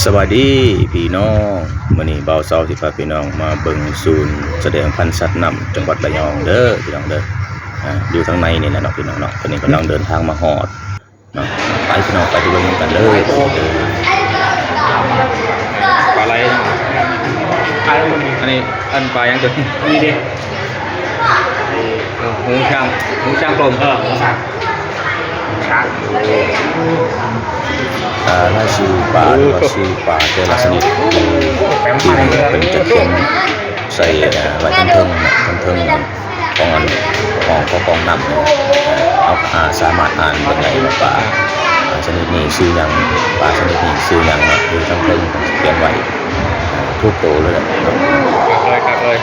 สวัสดีพี่น้องมื้อนี้บ่าวเซาสิพาพี่น้องมาเบิ่งศูนย์แสดงพันธุ์สัตว์น้ำจังหวัดระยองเด้อพี่น้องเด้ออยู่ทางในนี่แหละเนาะพี่น้องเนาะตอนนี้กำลังเดินทางมาฮอดเนาะไปพี่น้องไปดูเบิ่งกันเลยปลาไหลอันนี้อันปลายังตัวนี้ดิหูช้างกลมช้างถ้าชื่อปลาหรือว่าชื่อปลาแต่ละชนิดที่เป็นจะเขียนใส่ไว้ทั้งเทิงของอันของกองน้ำเอาสามารถอ่านได้ปลาชนิดนี้ชื่อยังปลาชนิดนี้ชื่อยังคือทั้งเทิงเขียนไว้ทุกโตเลยครับเลย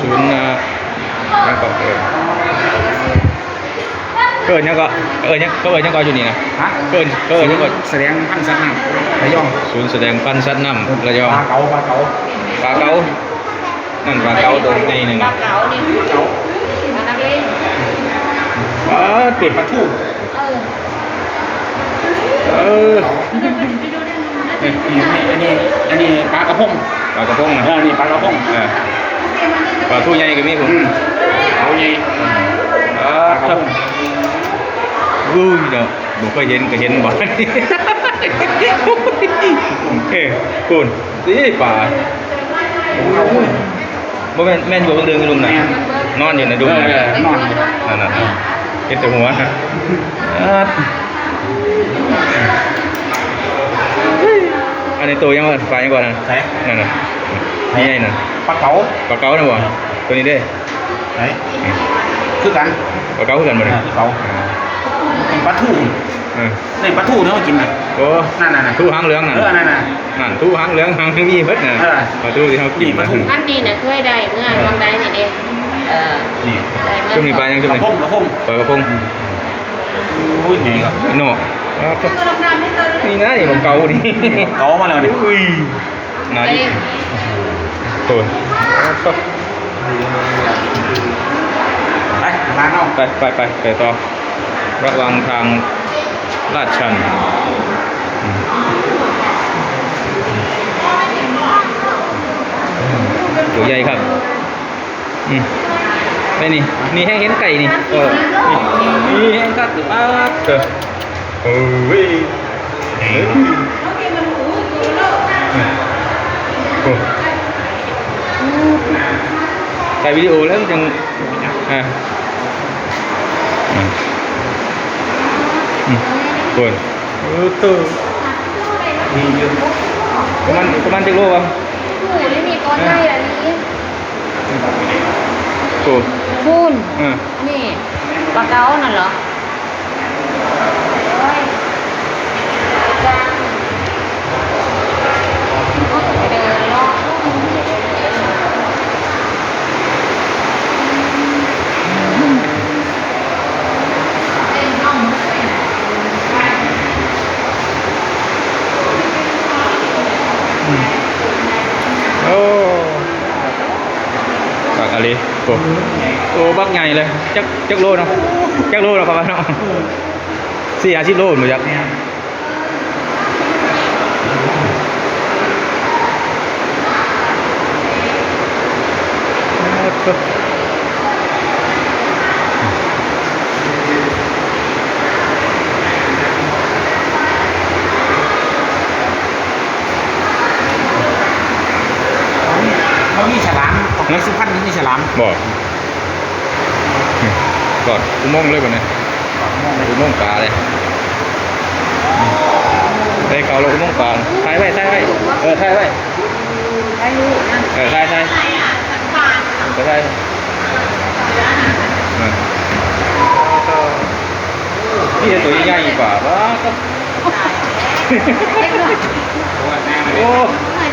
ศูนย์ยังก่อนเกิดยังก็อยู่นี่นะเกิดยังก็แสดงพันธุ์สัตว์น้ำระยองศูนย์แสดงพันธุ์สัตว์น้ำระยองปลาเก๋านั่นปลาเก๋าตัวนี้หนึ่งปลาเก๋านี่ปลานักเล่นปิดปลาทูอันนี้ปลากระพงนะนี่ปลากระพงปลาทูใหญ่ก็มีผมเอาใหญ่ครับเนาะผมก็เห็นบ่อยคุณนี่ป่าบ่แม่นอยู่บนเรือนลุมน่ะนอนอยู่ในดุมน่ะนอนนั่นเห็นแต่หัวอันนี้ตัวยังปลายังก่อนนะนั่นน่ะนี่ไงน่ะปลาเก๋านะบ่ตัวนี้เด้ไหนคือกันปลาเก๋าคือกันบ่เนี่ยเก๋าปลาทูนี่ปลาทูเนาะกินน่ะโอ้นั่นทูหางเหลืองน่ะนั่นทูหางเหลืองหางมีเบิดน่ะปลาทูที่เฮากินปลาทูอันนี้น่ะเคยได้เมื่อวางได้นี่เด้นี่ช่วงนี้ปลายังช่วงนี้กระพงปลากระพงโอ้ยนี่ครับเนาะนี่นะนี่ของเก่านี่เก๋ามาแล้วนี่อุ้ยน่าดิโอ้ยไปทางเอาไปต่อระวังทางลาดชันตัวใหญ่ครับนี่ให้เห็นไก่นี่นี่ให้กัดโอ้ยถ่ายวิดีโอแล้วจังตัวตัวนี่ยืนประมาณจะโลป่ะนี่มีก้อนใหญ่อันนี้ตัวพูนนี่ปลาเก๋านั่นเหรอบักอะไรโอ้บักใหญ่เลยจักโลเนาะประมาณเนาะ40-50 โลหนูจักเขามีฉลามของสุพรรณมีฉลามบอกกอดอุโมงค์เลยก่อนเนี่ยอุโมงค์ปลาเลยได้เขาเราอุโมงค์ปลาถ่ายไว้ถ่ายรูปนะถ่ายนี่ตัวใหญ่กว่าบ้าก็โอ้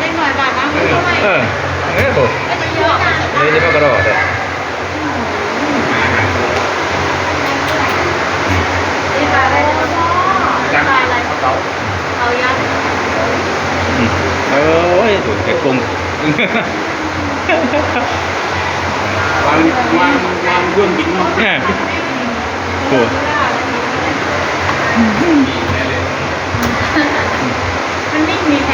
ได้หน่อยบาทนะเนี่ยผมนี่จะมากระโดดเลยเอายัดโอ้ยตัวเก็บกุ้งวางร่วมกินเนาะเนี่ยโอ้มันไม่มีใคร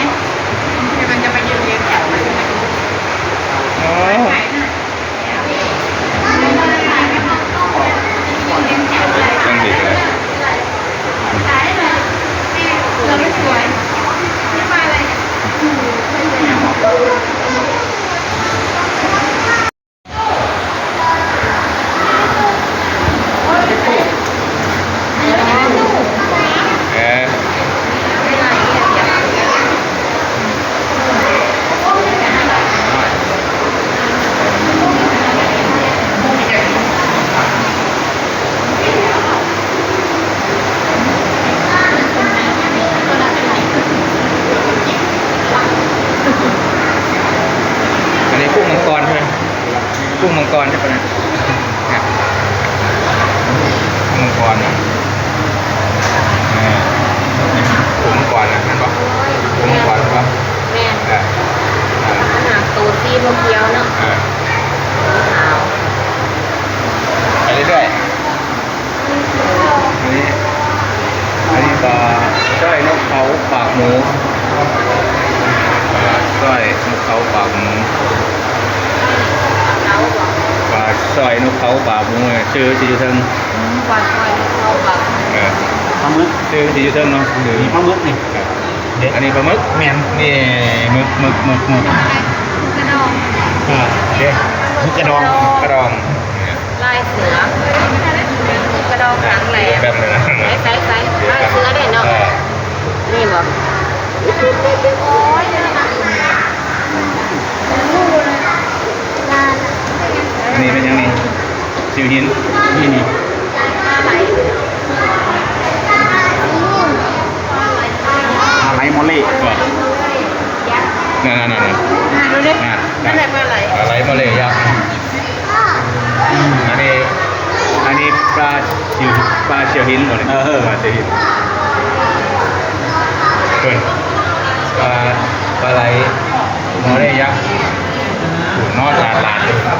หมูปลาสร้อยนกเขาปากหมู เขาบอก ปลาสร้อยนกเขาปากหมูชื่อที่อยู่เทิง กวาดคอยเขาบอก ปลาหมึกชื่อที่อยู่เทิงเนาะคือ มีปลาหมึกนี่ อันนี้ปลาหมึก แมน นี่หมึก กระดอง เด้หมึกกระดอง กระดอง ลายเสือกระดองหางแหลม แบบเลยนะ ใส่ลายเสือได้เนาะนี่บอกโอ้ย อันนี้เป็นยังไงซิวหิน นี่นี่ อะไร อะไรมอลเล่ ก็นั่น ดูดินั่นแหละปลาไหล อะไรมาเลยยักษ์อันนี้ปลาเชียวหินหมดเลยปลาเชียวหินเปิดปลาไหลมาเลยยักษ์ถูกนอดหลานเลย น้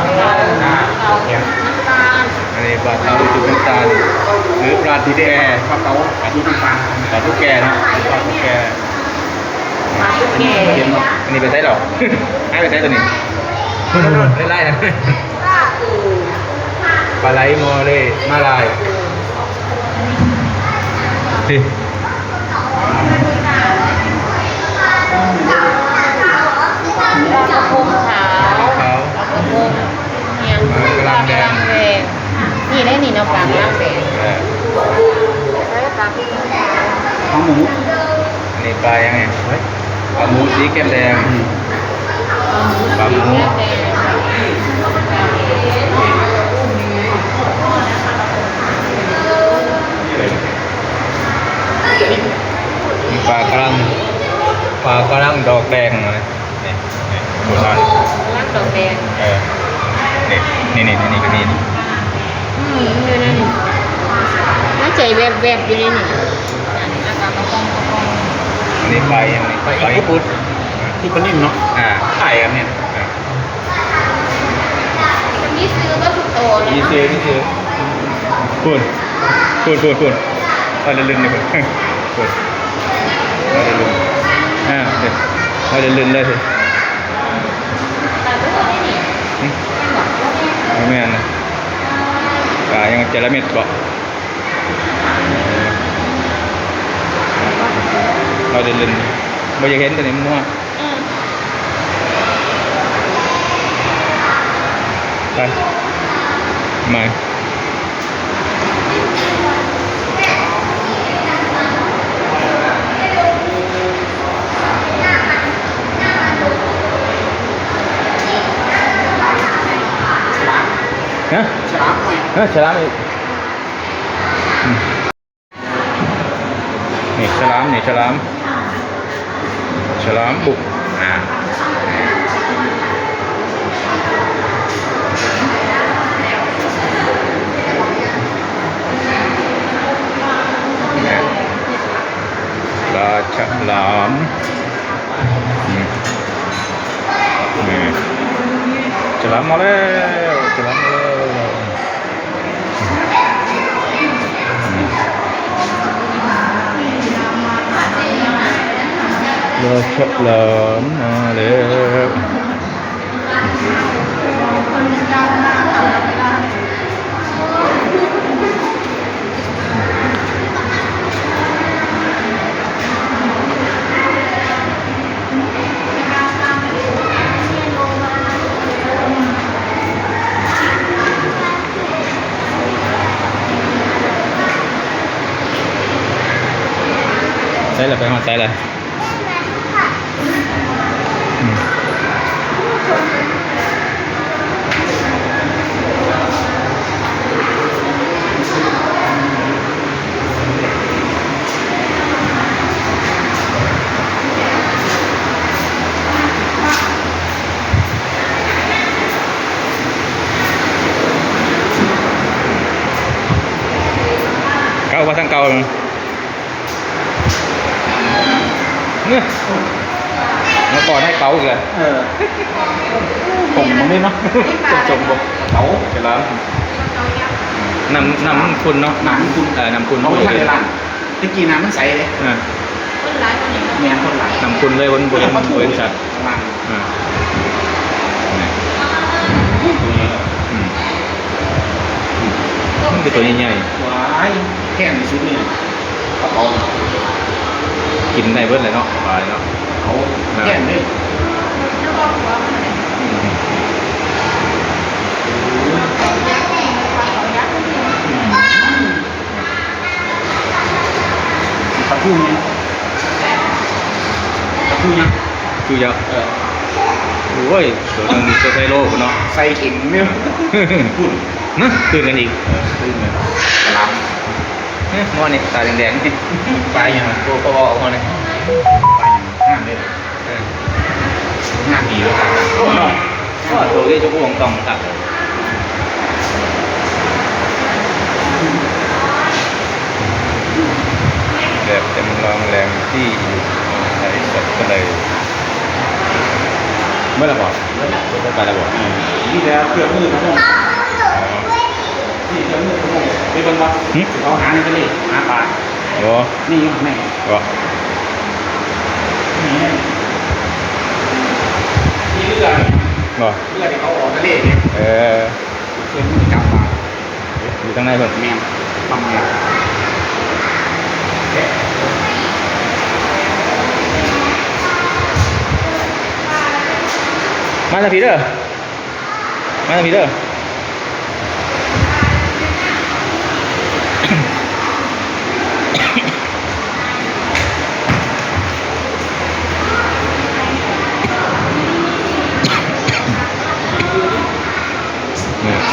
ำตาล อันนี้ปลาเต้าจุกน้ำตาลหรือปลาทีแด ปลาเก๋าปลาทูน้ำตาล ปลาตุ๊กแกนะปลาตุ๊กแก ปลาตุ๊กแก อันนี้ไปใช้หรอ ให้ไปใช้ตัวนี้ไล่ๆนะปลาไหลโมเลมาลายสิ ปลากระพงขาวปลากระพงเนี่ยปลากระลังแดงนี่ได้นี่เนาะปลากระลังแดงแล้วปลาพริก ของหมู อันนี้ปลายังไงปลาหมูสีแก้มแดงปลาหมู แดง ปลากระลังดอกแดงนะนี่โบราณ ลังดอกแดง นี่ก็นี่ อยู่ในนี่น่าใจแวบๆอยู่ในนี่อันนี้อากาศกระพง อันนี้ปลายังไง ปลาอีกปุ๊บที่ปลานิ่มเนาะ ไข่ครับเนี่ย นี่ซื้อก็ถูกโตเลย นี่ เนาะ ซื้อพูดเอาเล่นๆเลยพูดเอาเล่นๆเด็ดเอาเล่นๆเลยสิ แต่ก็ได้นี่ ไม่อันนะปลายังเจระเม็ดบ่เราเล่นๆเราจะเห็นแต่ในมั่วไปมาฮะ ฉลามหน่อย ฉลามอีกนี่ฉลามบุกปลาฉลามฉลามมาแล้วปลาฉลามมาแล้วใส่เลยไปหอดใส่เลยเก่าว่าทั้งเก่าเลยเนี่ยมาก่อนให้เก่าอีกเลย ผมมันนี่เนาะจมบอกเก๋า เสร็จแล้วนำคุณเนาะ หนังคุณ นำคุณ เขาไม่ทันเลยล่ะตะกี้น้ำมันใสเลย คนร้ายคนนี้ แมน คุณเลยบนชัดอ่านี่มันเป็นตัวใหญ่ ว้ายแค่ในชุดนี่กระเป๋า ๆกินได้เบิดเลยเนาะปลาเนาะ เขาแค่นี้ ปลาทูเนี่ยปลาทูเนี่ย จูยักษ์โอ้ยตัวนึงตัวไซโลกเนาะ ใส่เข่งเนี่ยพูด นะตื่นกันอีก ตื่นเลยกระล งอนี่ตาแดงๆนี่ ำปลาอย่าง ตัวก็ออกมาเลย ปลาอย่างห้ามเลยห้ามดีด้วยกัน ก็ตัวที่จะพูดตรงๆครับแบบจำลองแรงที่อยู่ในสัตว์ก็เลยเมื่อไหร่บอกตัวไปแล้วบอก นี่แล้วเครื่องมือทั้งหมดนี่เครื่องมือทั้งหมดเป็นคนว่าเขาหาในทะเลหาปลา โอ้ นี่แม่ ก็ นี่เรือ ก็ เรือที่เขาออกทะเลเนี่ย เออ เครื่องมือจับปลา อยู่ข้างในเพิ่น แมงทำแมง มาจากพีเด้อมาจากพีเด้อ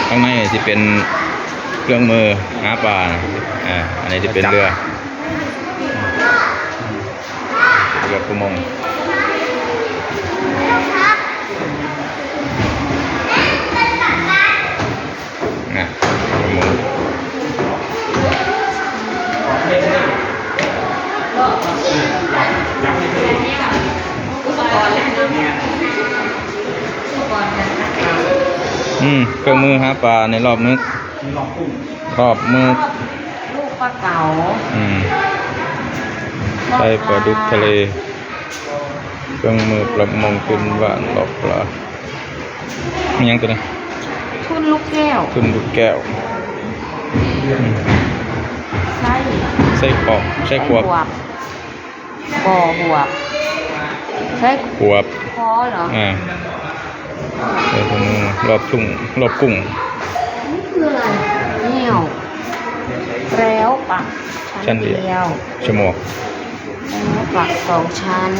ข้างในจะเป็นเครื่องมือหาปลาอันนี้จะเป็นเรือประมงประมงเครื่องมือหาปลาในรอบนึก มีลองกุ้ง รอบมือ ลูกปลาเก๋า ใส่ปลาดุกทะเลเครื่องมือประมงขึ้นบ้านหลอกปลามียังตัวนี้ ทุ่นลูกแก้ว ขึ้นลูกแก้ว ไส้ ไส้ขอบไส้ขวบ บ่อหวบใช่ ขวบ คอเหรอ ใส่ถุงมือรอบทุ่งรอบกุ้ง นี่คืออะไรเหนียวแล้วปักชั้นเดียว ฉมวก แล้วปักสองชั้น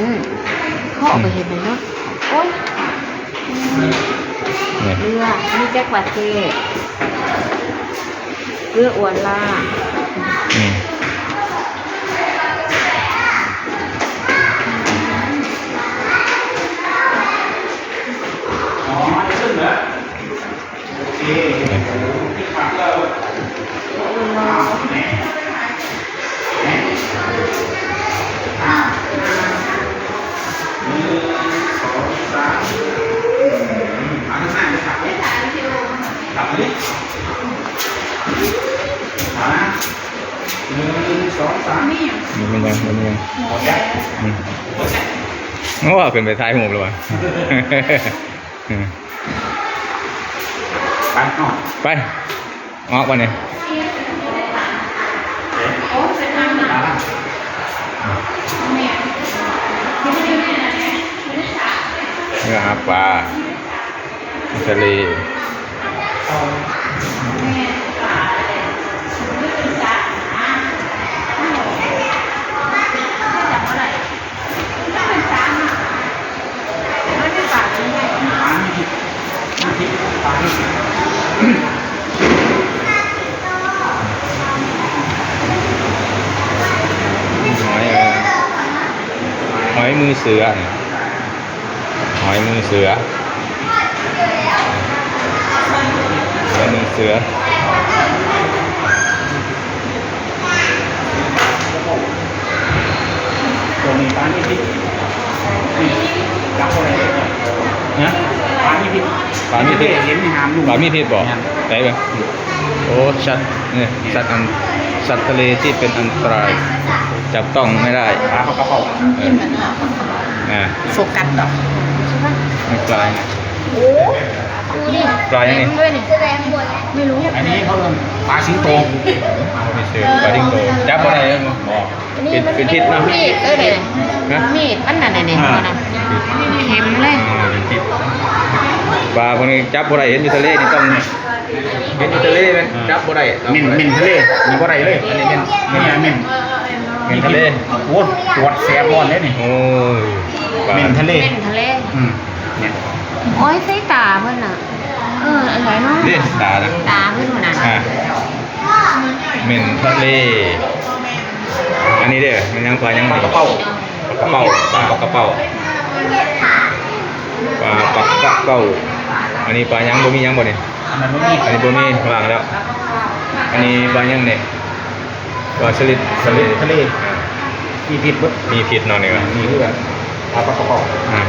เขาเอาไปเห็นไหมเนาะโอ๊ย นี่ เรือนี่แจ็คปาเต้เรืออวนล่า อืม อ๋อขึ้นเหรอโอเคผักเรามันยังว่าขึ้นไปท้ายหูเลยวะ ไปหน่อย ไปออกวันนี้เนื้อหาปลาทะเลหอยมือเสือเนี่ยหอยมือเสือหอยมือเสือ ตัวนี้ปลานี่พิษจับอะไรนะปลานี่พิษ ปลามีพิษ เห็นในน้ำลูก ปลามีพิษบอกไหนไปโอ้สัตว์เนี่ยสัตว์ทะเลที่เป็นอันตรายจับต้องไม่ได้ ปลาเขากระเป๋า เออ โฟกัสต่อใช่ปะ มีปลายนะ โอ้ดูดิ ปลายังไง ด้วยนี่ไม่รู้ อันนี้เขาเรียกปลาสิงโต ไม่เชื่อปลาดิ้งโตจับอะไรมั้งบอก อันนี้ เป็น มัน เป็นพิษนะ มีดเนี่ย นะ มีดมันน่ะเนี่ยนะเข็มเลย เป็นพิษปลาพวกนี้จับอะไรเห็นอยู่ทะเลนี่ต้องเห็นอยู่ทะเลไหมจับอะไร เม่นทะเลมีบ่ได้เลยอันนี้เม่น เห็นทะเล โอ้ปวดแสบร้อนเลยนี่ โอ้ยปลา เม่นทะเล เป็นทะเล เนี่ย โอ้ยใส่ตาเพิ่นน่ะอะไรเนาะ นี่ตานะ ตาเพิ่นน่ะ เม่นทะเลอันนี้เด้อมันยังปลายัง ปลากระเป้า ปลากระเป้าปลากระเป้าปลากระเป้าอันนี้ปลายังบ่มียังบ่เนี่ย อันนั้นบ่มี อันนี้บ่มีวางแล้ว อันนี้ปลายังเนี่ยปลาสลิด ทะเลมีพิษบ่ มีพิษเนาะนี่ก็ มีเรื่องปลากระเป้า อ่า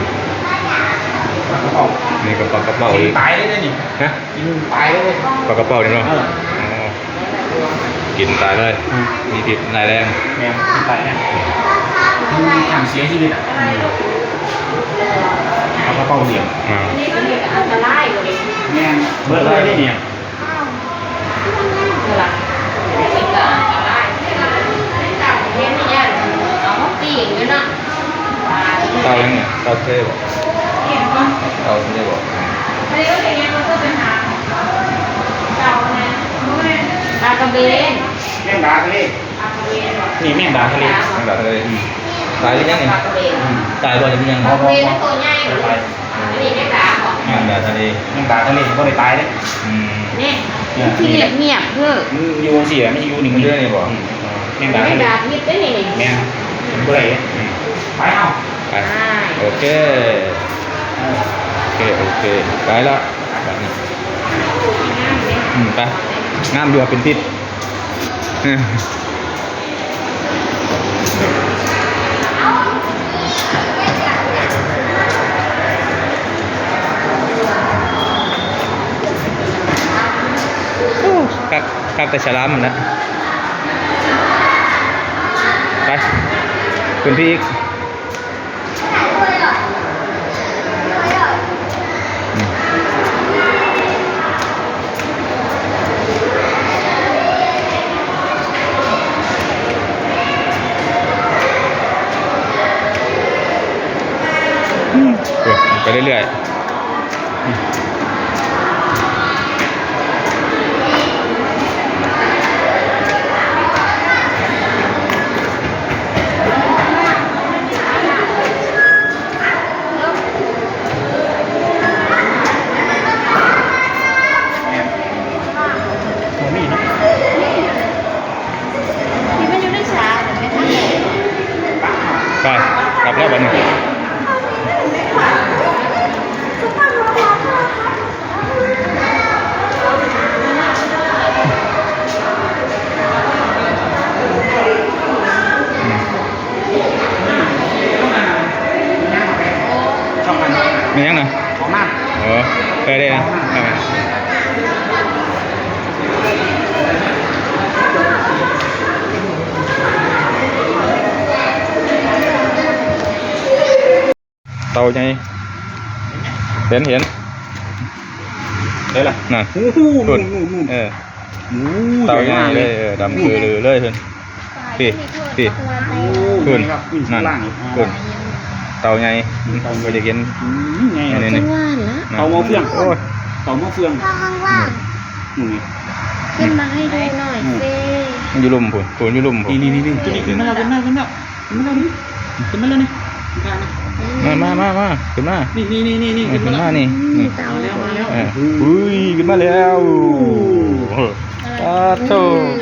ปลากระเป้า นี่ก็ปลากระเป้า กิ อี น ก ตายเลยนี่ ฮะ กินตายเลย ปลากระเป้านี่เนาะ เออ อ๋อกินตายเลยมีพิษนายแรง แม่กินตายเนี่ยมันทำเสียชีวิตอ่ะปลากระเป้าเหลี่ยม อ่า นี่ก็เลยอันตรายกว่านี้ แม่เบิดเลยเนี่ย นั่นล่ะนี่ก็อันตรายเห็นนี่ยันเอามาปีกเลยเนาะ เตายังเนี่ยเตาเทบ่ เห็นป่ะ เตาเทบ่ ไม่ได้ก็อย่างเงี้ยมันก็เป็นหาเจ้าเนี่ยตากระเบน แม่งดาทะเล ตากระเบนหรอ นี่แม่งดาทะเล ตั้งแต่เลยตายหรือยังนี่ ตากระเบน ตายบ่หรือยัง ตากระเบนตัวใหญ่เลยอันนี้ไม่ตาบอก งานดาทะเล แม่งดาทะเลก็ได้ตายเลย อืม นี่ที่เงียบเงียบเพื่อ มันอยู่เสียไม่ใช่อยู่หนึ่ง มันเรื่องนี่บ่ แม่งดา ไม่ ทะเล ด่าพิษได้นี่ แม่งมันก็เลยไปเอา ไปโอเคโอเคไปละแบบนี้ไปงามอยู่เป็นพิษครับแต่ฉลามมันนะไปคุณพี่อีกไปเรื่อยโมมี่เนาะ ที่มันอยู่ในสาไม่ทันเลย ๆไปกลับแล้วบัดนี้ช่องกัน มียังนะ ของน้ โอ้ไปได้นะเตาไงเห็นได้ละน่ะ ำโอ้โห นู่น นู่น เตาไงเลยดำคือเลยเพิ่นพี่ขึ้นนั่นขึ้นเตาไงก็จะเห็น ไง นี่ จังหวานละ เตาหม้อเฟือง โอ้ย เตาหม้อเฟือง ข้างล่าง นี่ ขึ้นมาให้ดูหน่อยสิ มันอยู่ลุ่มผมอยู่ลุ่มผม นี่ตัวนี้ขึ้นมาแล้วขึ้นมาแล้วขึ้นมาแล้วนี่ขึ้นมาแล้วนี่ มาขึ้นมา นี่ ขึ้นมานี่ เตาแล้ว มาแล้ว อุ้ยขึ้นมาแล้วตาโต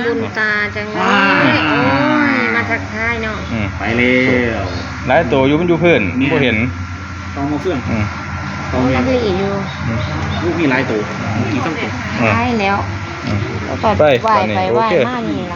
บุญตาจังเลยโอ้ยมาทักทายเนาะ ไปแล้ว หลายตัวอยู่มันอยู่เพื่อนบ่เห็น เตาหม้อเฟืองเตา มัน เนี่ย ก็อยู่ ลูกมีหลายตัวมีต้องตัว ใช่แล้ว ไป ไหวไปไหว โอเค มากนี่ล่ะ